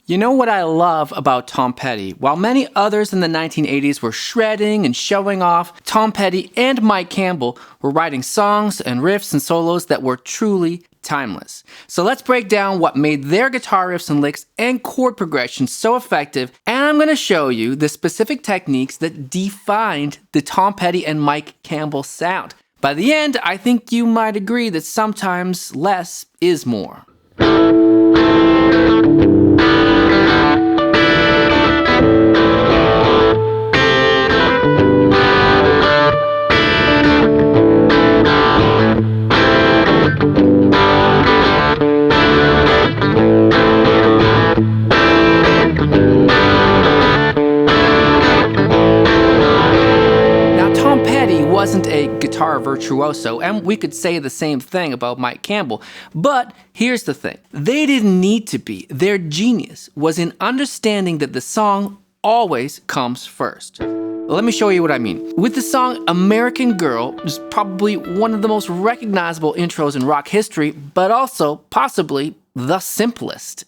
You know what I love about Tom Petty? While many others in the 1980s were shredding and showing off, Tom Petty and Mike Campbell were writing songs and riffs and solos that were truly timeless. So let's break down what made their guitar riffs and licks and chord progressions so effective, and I'm going to show you the specific techniques that defined the Tom Petty and Mike Campbell sound. By the end, I think you might agree that sometimes less is more. Wasn't a guitar virtuoso, and we could say the same thing about Mike Campbell. But here's the thing. They didn't need to be. Their genius was in understanding that the song always comes first. Let me show you what I mean. With the song American Girl, is probably one of the most recognizable intros in rock history, but also possibly the simplest.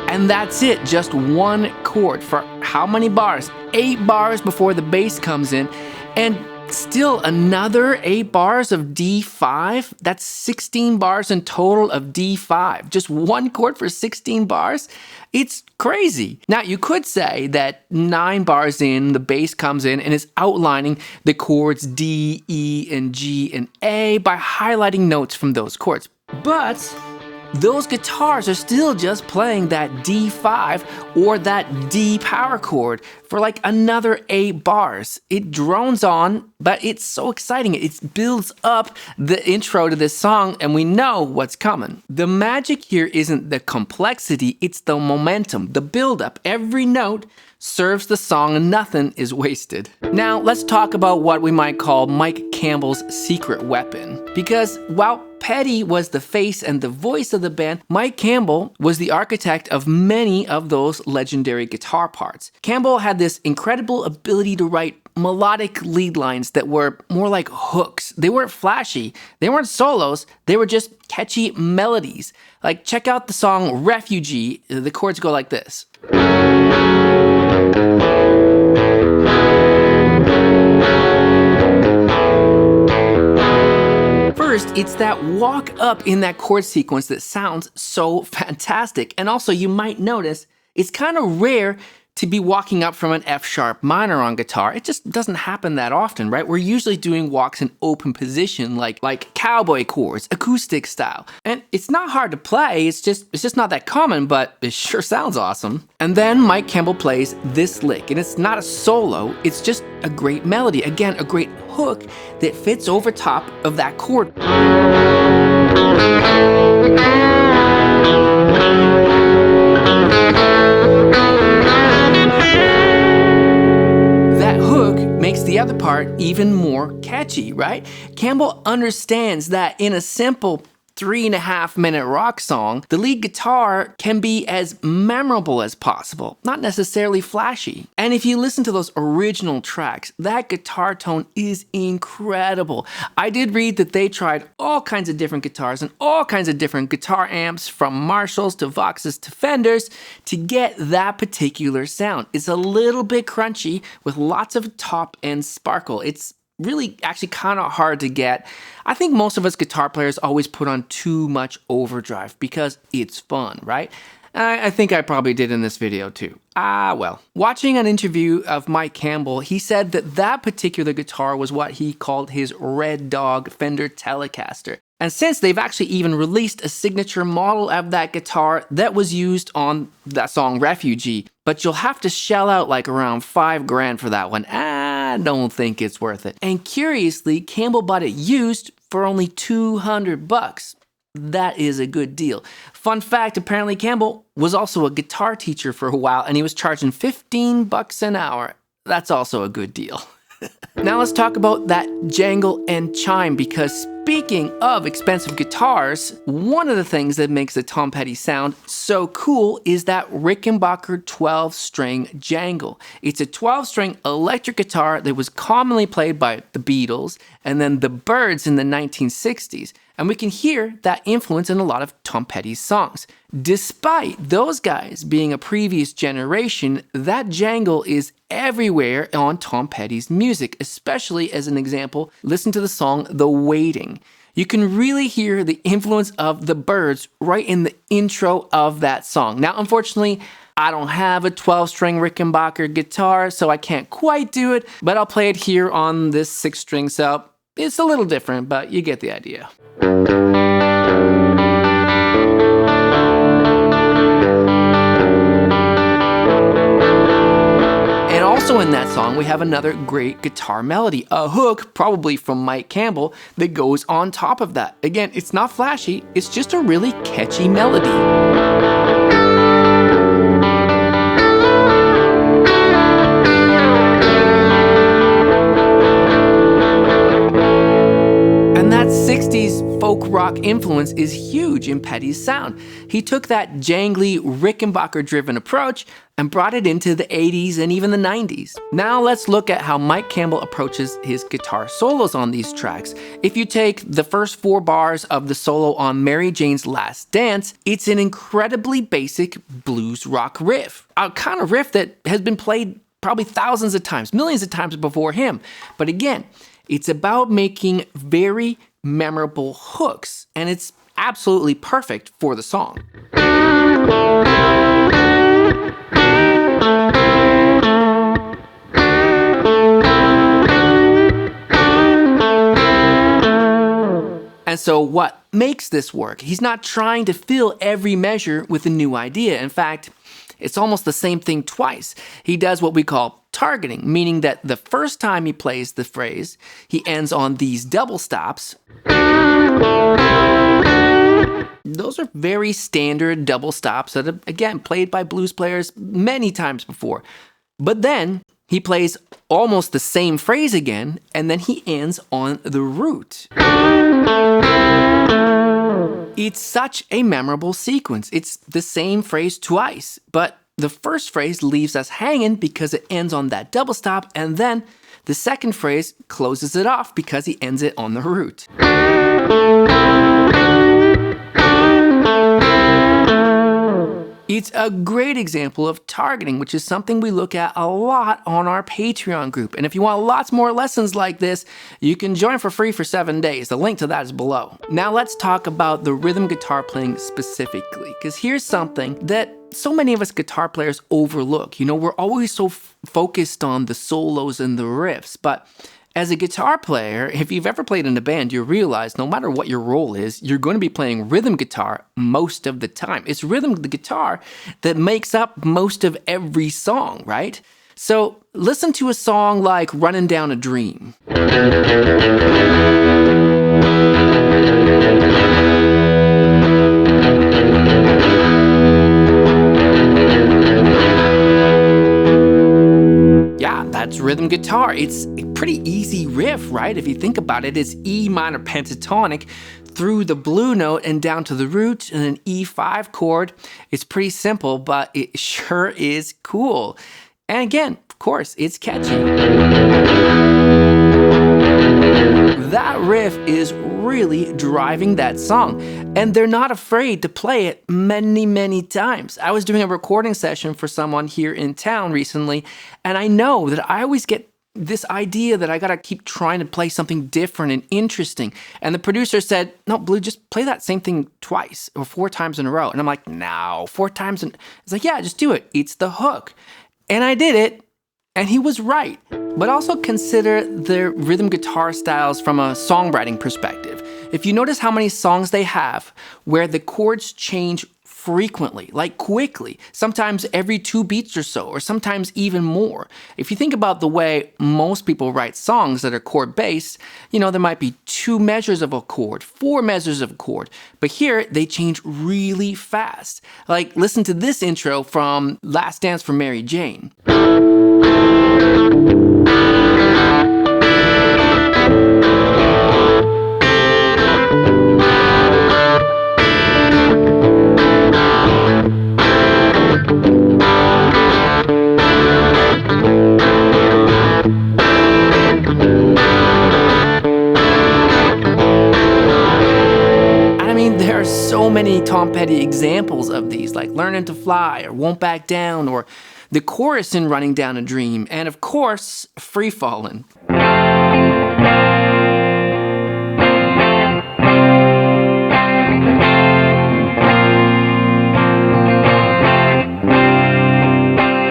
And that's it, just one chord for how many bars? 8 bars before the bass comes in, and still another 8 bars of D5. That's 16 bars in total of D5. Just one chord for 16 bars? It's crazy. Now, you could say that 9 bars in, the bass comes in and is outlining the chords D, E, and G, and A by highlighting notes from those chords. But those guitars are still just playing that D5 or that D power chord for like another 8 bars. It drones on, but it's so exciting. It builds up the intro to this song, and we know what's coming. The magic here isn't the complexity, it's the momentum, the buildup. Every note serves the song and nothing is wasted. Now, let's talk about what we might call Mike Campbell's secret weapon. Because while Petty was the face and the voice of the band, Mike Campbell was the architect of many of those legendary guitar parts. Campbell had this incredible ability to write melodic lead lines that were more like hooks. They weren't flashy, they weren't solos, they were just catchy melodies. Like, check out the song Refugee. The chords go like this. First, it's that walk up in that chord sequence that sounds so fantastic. And also, you might notice it's kind of rare to be walking up from an F sharp minor on guitar. It just doesn't happen that often, right? We're usually doing walks in open position, like cowboy chords, acoustic style. And it's not hard to play, it's just not that common, but it sure sounds awesome. And then Mike Campbell plays this lick, and it's not a solo, it's just a great melody. Again, a great hook that fits over top of that chord. Makes the other part even more catchy, right? Campbell understands that in a simple 3.5-minute rock song, the lead guitar can be as memorable as possible, not necessarily flashy. And if you listen to those original tracks, that guitar tone is incredible. I did read that they tried all kinds of different guitars and all kinds of different guitar amps, from Marshalls to Voxes to Fenders, to get that particular sound. It's a little bit crunchy with lots of top end sparkle. It's really actually kind of hard to get. I think most of us guitar players always put on too much overdrive because it's fun, right? I think I probably did in this video too. Well. Watching an interview of Mike Campbell, he said that that particular guitar was what he called his Red Dog Fender Telecaster. And since they've actually even released a signature model of that guitar that was used on that song Refugee, but you'll have to shell out like around $5,000 for that one. I don't think it's worth it. And curiously, Campbell bought it used for only $200. That is a good deal. Fun fact, apparently Campbell was also a guitar teacher for a while, and he was charging $15 an hour. That's also a good deal. Now let's talk about that jangle and chime, because Speaking of expensive guitars, one of the things that makes the Tom Petty sound so cool is that Rickenbacker 12-string jangle. It's a 12-string electric guitar that was commonly played by the Beatles and then the Byrds in the 1960s. And we can hear that influence in a lot of Tom Petty's songs. Despite those guys being a previous generation, that jangle is everywhere on Tom Petty's music, especially as an example, listen to the song The Waiting. You can really hear the influence of the Byrds right in the intro of that song. Now, unfortunately, I don't have a 12-string Rickenbacker guitar, so I can't quite do it, but I'll play it here on this 6-string, so it's a little different, but you get the idea. And also in that song, we have another great guitar melody, a hook, probably from Mike Campbell, that goes on top of that. Again, it's not flashy, it's just a really catchy melody. That 60s folk rock influence is huge in Petty's sound. He took that jangly, Rickenbacker-driven approach and brought it into the 80s and even the 90s. Now let's look at how Mike Campbell approaches his guitar solos on these tracks. If you take the first 4 bars of the solo on Mary Jane's Last Dance, it's an incredibly basic blues rock riff. A kind of riff that has been played probably thousands of times, millions of times before him. But again, it's about making very memorable hooks, and it's absolutely perfect for the song. And so what makes this work? He's not trying to fill every measure with a new idea. In fact, it's almost the same thing twice. He does what we call targeting, meaning that the first time he plays the phrase, he ends on these double stops. Those are very standard double stops that have, again, played by blues players many times before. But then he plays almost the same phrase again, and then he ends on the root. It's such a memorable sequence. It's the same phrase twice, but the first phrase leaves us hanging because it ends on that double stop, and then the second phrase closes it off because he ends it on the root. It's a great example of targeting, which is something we look at a lot on our Patreon group. And if you want lots more lessons like this, you can join for free for 7 days. The link to that is below. Now let's talk about the rhythm guitar playing specifically, because here's something that so many of us guitar players overlook. You know, we're always so focused on the solos and the riffs, but as a guitar player, if you've ever played in a band, you realize no matter what your role is, you're going to be playing rhythm guitar most of the time. It's rhythm guitar that makes up most of every song, right? So listen to a song like Running Down a Dream. Yeah, that's rhythm guitar. It's a pretty easy riff, right? If you think about it, it's E minor pentatonic through the blue note and down to the root and an E5 chord. It's pretty simple, but it sure is cool. And again, of course, it's catchy. That riff is really driving that song, and they're not afraid to play it many, many times. I was doing a recording session for someone here in town recently, and I know that I always get this idea that I gotta keep trying to play something different and interesting. And the producer said, no, Blue, just play that same thing twice or 4 times in a row. And I'm like, no, 4 times. It's like, yeah, just do it. It's the hook. And I did it, and he was right. But also consider the rhythm guitar styles from a songwriting perspective. If you notice how many songs they have where the chords change frequently, like quickly, sometimes every 2 beats or so, or sometimes even more. If you think about the way most people write songs that are chord-based, you know, there might be 2 measures of a chord, 4 measures of a chord, but here they change really fast. Like, listen to this intro from Last Dance for Mary Jane. so many Tom Petty examples of these, like Learning to Fly, or Won't Back Down, or the chorus in Running Down a Dream, and of course, Free Fallin'.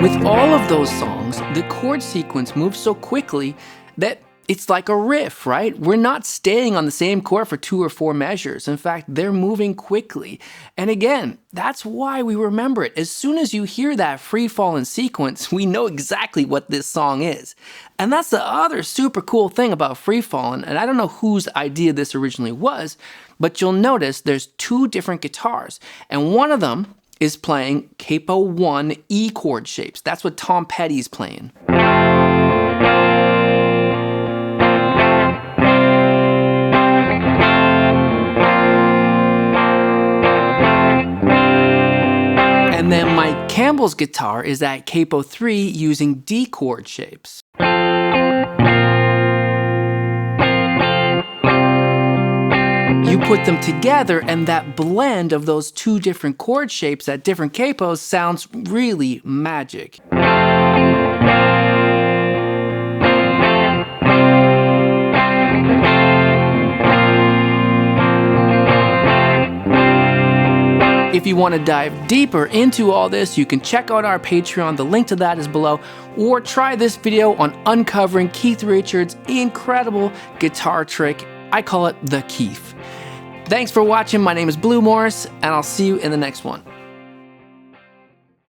With all of those songs, the chord sequence moves so quickly that it's like a riff, right? We're not staying on the same chord for 2 or 4 measures. In fact, they're moving quickly. And again, that's why we remember it. As soon as you hear that free falling sequence, we know exactly what this song is. And that's the other super cool thing about free falling. And I don't know whose idea this originally was, but you'll notice there's 2 different guitars. And one of them is playing capo 1 E chord shapes. That's what Tom Petty's playing. And then Mike Campbell's guitar is at capo 3 using D chord shapes. You put them together and that blend of those 2 different chord shapes at different capos sounds really magic. If you want to dive deeper into all this, you can check out our Patreon. The link to that is below. Or try this video on uncovering Keith Richards' incredible guitar trick. I call it the Keith. Thanks for watching. My name is Blue Morris, and I'll see you in the next one.